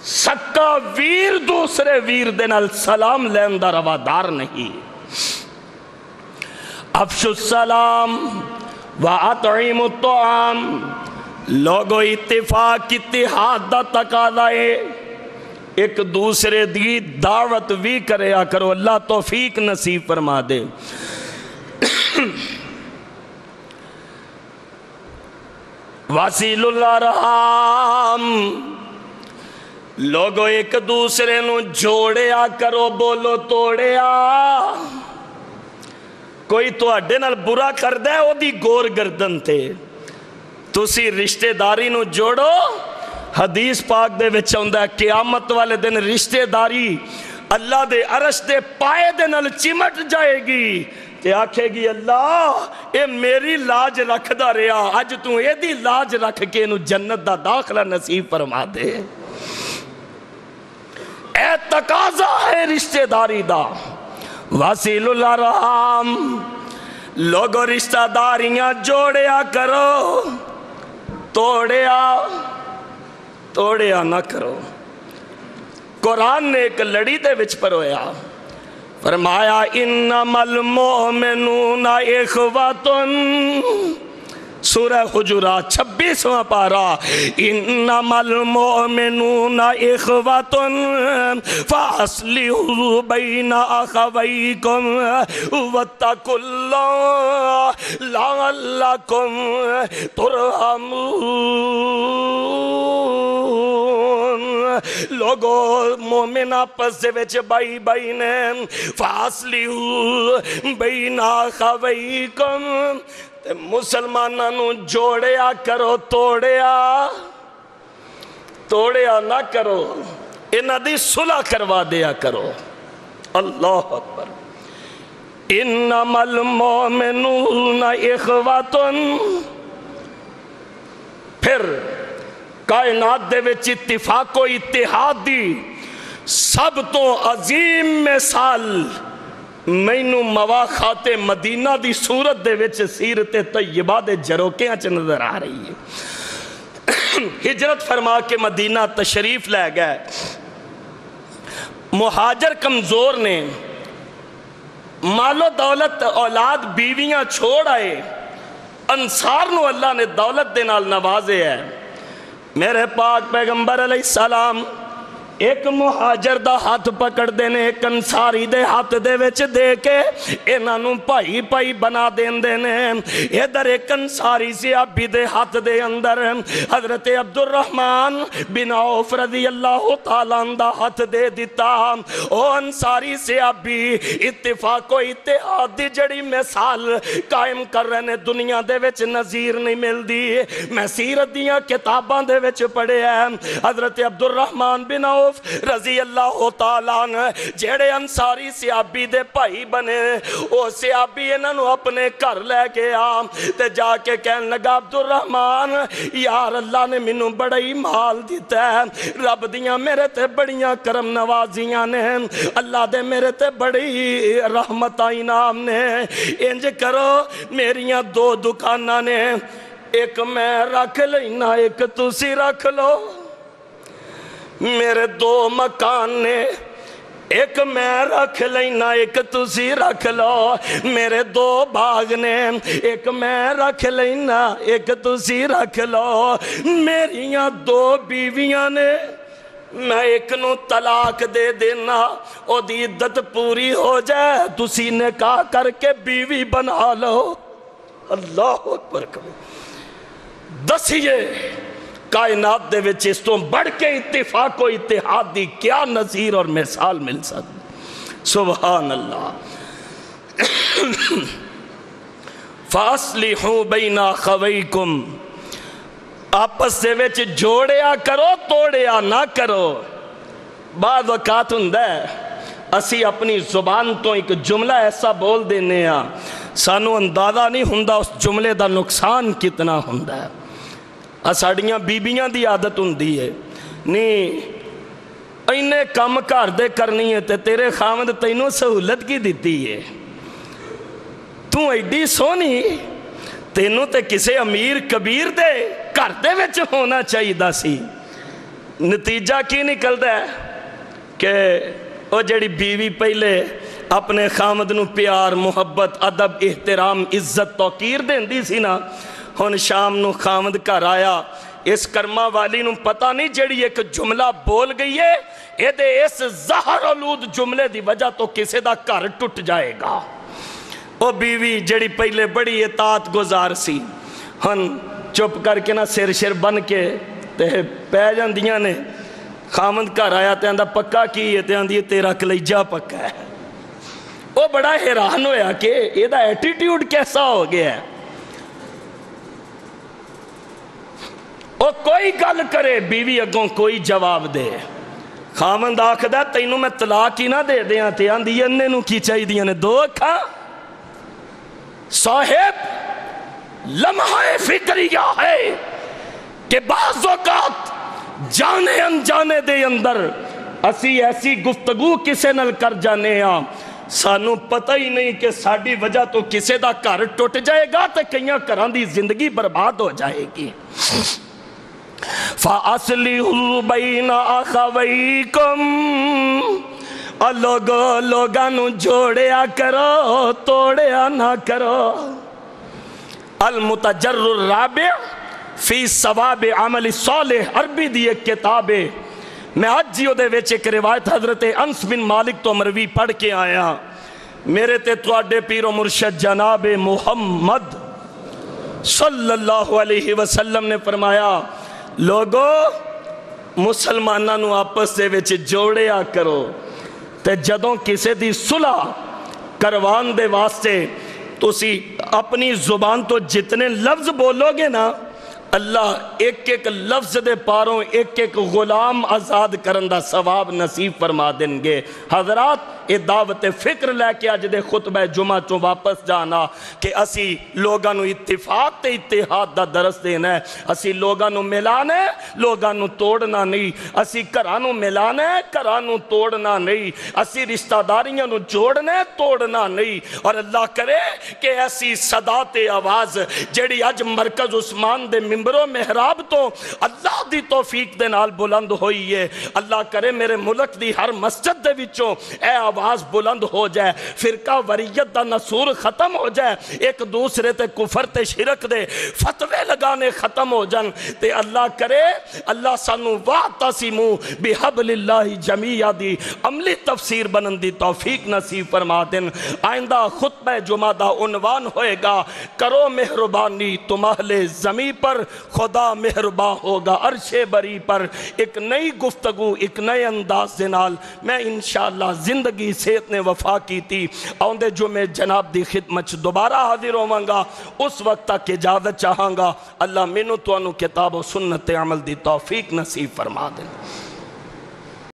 A: سکا ویر دوسرے ویر دے نال سلام لین دا روادار نہیں۔ افشو السلام وَأَطْعِمُ الطَّعَامِ، لوگو اتفاق اتحاد دا تقاضا ہے، ایک دوسرے دی دعوت بھی کریا کرو، اللہ توفیق نصیب فرما دے۔ وَاسِلُ الْأَرْحَامِ، لوگو ایک دوسرے نو جوڑیا کرو، بولو توڑیا۔ کوئی تو اڈے نال برا کر دے او دی گور گردن تے، تسی رشتہ داری نو جوڑو۔ حدیث پاک دے وچ ہوندا ہے قیامت والے دن رشتہ داری اللہ دے عرش دے پائے دے نال چمٹ جائے گی تے آکھے گی اللہ اے میری لاج رکھ دا رہا، آج تو اے دی لاج رکھ کے انہوں جنت دا داخلہ نصیب فرما دے۔ اے تقاضا ہے رشتہ داری دا۔ وَاسِلُ الْأَرْحَامِ، لوگو رشتہ داریاں جوڑیا کرو، توڑیا نہ کرو۔ قرآن نے ایک لڑی دے وچ پرویا، فرمایا انما المؤمنون اخواتن، سورہ حجرات 26واں پارہ، انما المؤمنون اخواتن فاصلحوا بین اخویکم واتقوا اللہ لعلکم ترحمون۔ لوگو مومن آپس دے وچ بائی بائی نے فاصلیحو بین اخویکم تے مسلماناں نو جوڑیا کرو توڑیا نہ کرو انہاں دی صلح کروا دیا کرو اللہ اکبر انما المؤمنون اخواتن پھر کائنات دے وچ اتفاق و اتحاد دی سب تو عظیم مثال مینوں مواخات مدینہ دی صورت دے وچ سیرت طیبہ دے جروکیاں چ نظر آ رہی ہے ہجرت فرما کے مدینہ تشریف لے گئے مہاجر کمزور نے مال و دولت اولاد بیویاں چھوڑ آئے انصار نو اللہ نے دولت دے نال نوازے ہے میرے پاک پیغمبر علیہ السلام ایک مہاجر دا ہاتھ پکڑ دینے ایک انصاری دے ہاتھ دے وچ دے کے انہاں نو پائی پائی بنا دین دینے ادھر ایک انصاری صحابی دے ہاتھ دے اندر حضرت عبد الرحمن بن عوف رضی اللہ تعالیٰ دا ہاتھ دے دیتا او انصاری صحابی اتفاق و اتحاد دی جڑی مثال قائم کر رہے ہیں دنیا دے وچ نظیر نہیں مل دی میں سیرت دیاں کتاباں دے وچ پڑھے ہیں حضرت عبد الرحمن بن عوف رضی اللہ تعالیٰ نے جیڑے انصاری صحابی دے بھائی بنے او صحابی انہوں نے اپنے گھر لے کے تے جا کے کہنے لگا عبد الرحمن یار اللہ نے منوں بڑا ہی مال دیتا ہے رب دیاں میرے تے بڑیاں کرم نوازیاں نے اللہ دے میرے تے بڑی رحمت انعام نے انج کرو میریاں 2 دکاناں نے ایک میں رکھ لینا ایک تسی رکھ لو میرے 2 مکان نے ایک میں رکھ لینا ایک تسی رکھ لو میرے 2 باغ نے ایک میں رکھ لینا ایک تسی رکھ لو میریاں 2 بیویاں نے میں ایک نو طلاق دے دینا او دی عدت پوری ہو جائے تسی نکاح کر کے بیوی بنا لو اللہ اکبر کرو دسیے کائنات دے وچ اس تو بڑھ کے اتفاق و اتحاد دی کیا نظیر اور مثال مل سکتی سبحان اللہ فاصلحوا بین اخویکم آپس دے وچ جوڑیا کرو توڑیا نہ کرو بعض وقات ہوندا ہے اسی اپنی زبان تو ایک جملہ ایسا بول دینے ہاں سانو اندازہ نہیں ہوندا اس جملے دا نقصان کتنا ہوندا ہے ساڑیاں بیبیاں دی عادت ہوندی ہے نہیں اینے کم گھر دے کرنی ہے تے تیرے خاوند تینوں سہولت کی دیتی ہے تو ایڈی سونی تینوں تے کسے امیر کبیر دے گھر دے وچ ہونا چاہیے دا سی نتیجہ کی نکلدا ہے کہ او جڑی بیوی پہلے اپنے خاوند نو پیار محبت ادب احترام عزت توقیر دیندی سی نا ہن شام نو خاوند گھر آیا اس کرما والی نو پتہ نہیں جڑی ایک جملہ بول گئی ہے اے دے اس زہر آلود جملے دی وجہ تو کسے دا گھر ٹوٹ جائے گا او بیوی جڑی پہلے بڑی اطاعت گزار سی ہن چپ کر کے نا سر بن کے تے پہ جاندیاں نے خاوند گھر آیا تے آندہ پکا کی ہے تے آندی تیرا کلیجہ پکا ہے او بڑا حیران ہویا کہ اے دا ایٹیٹیوڈ کیسا ہو گیا ہے او کوئی گل کرے بیوی اگوں کوئی جواب دے خاوند آکھدا تینوں میں طلاق ہی نہ دے دیاں تے آندی اننے نو کی چاہی دیاں نے 2 اکھاں صاحب لمحہ فکریہ ہے کہ بعض اوقات جانے انجانے دے اندر اسی ایسی گفتگو کسے نل کر جانے ہاں سانو پتہ ہی نہیں کہ ساڑی وجہ تو کسے دا گھر ٹوٹ جائے گا تے کئیاں گھراں دی زندگی برباد ہو جائے گی فَأَصْلِحُوا بَيْنَ أَخَوَيْكُمْ لوگاں نو جوڑیا کرو توڑیا نہ کرو المتجر الرابع فی ثواب عمل صالح عربی دی ایک کتاب ہے میں آج جیو دے ویچ ایک روایت حضرت انس بن مالک تو مروی پڑھ کے آیا میرے تے تواڈے پیر و مرشد جناب محمد صلی اللہ علیہ وسلم نے فرمایا لوگو مسلمانوں نو آپس دے وچ جوڑیا کرو، تے جدوں کسے دی صلح کروان دے واسطے تسی اپنی زبان تو جتنے لفظ بولو گے نا، اللہ ایک ایک لفظ دے پاروں ایک ایک غلام آزاد کرن دا ثواب نصیب فرما دیں گے۔ حضرات یہ دعوت فکر لے کے آج دے خطبہ جمعہ چوں واپس جانا کہ اسی لوگاں نو اتفاق تے اتحاد دا درس دینا ہے، اسی لوگاں نو ملانا ہے، لوگاں نو توڑنا نہیں، اسی گھراں نو ملانا ہے، گھراں نو توڑنا نہیں، اسی رشتہ داریاں نو جوڑنا ہے، توڑنا نہیں۔ اور اللہ کرے کہ ایسی صدا تے آواز جیڑی اج مرکز عثمان دے ممبر و محراب تو اللہ دی توفیق دے نال بلند ہوئی ہے، اللہ کرے میرے ملک دی ہر مسجد دے وچوں اے آواز بلند ہو جائے، فرقہ وریت دا نصور ختم ہو جائے، ایک دوسرے تے کفر تے شرک دے فتوے لگانے ختم ہو جائیں، تے اللہ کرے اللہ سانو وَاعْتَصِمُوا بِحَبْلِ اللَّهِ جَمِيعًا دی عملی تفسیر بنن دی توفیق نصیب فرما دیں۔ آئندہ خطبہ جمعہ دا عنوان ہوئے گا کرو مہربانی تم اہل زمین پر، خدا مہرباں ہوگا عرش بری پر۔ ایک نئی گفتگو ایک نئے انداز دنال میں انشاءاللہ زندگی صحت نے وفا کی تھی، آندے جو میں جناب دی خدمت دوبارہ حاضر ہوں گا، اس وقت تک اجازت چاہاں گا۔ اللہ منو تو انو کتاب و سنت عمل دی توفیق نصیب فرما دیں۔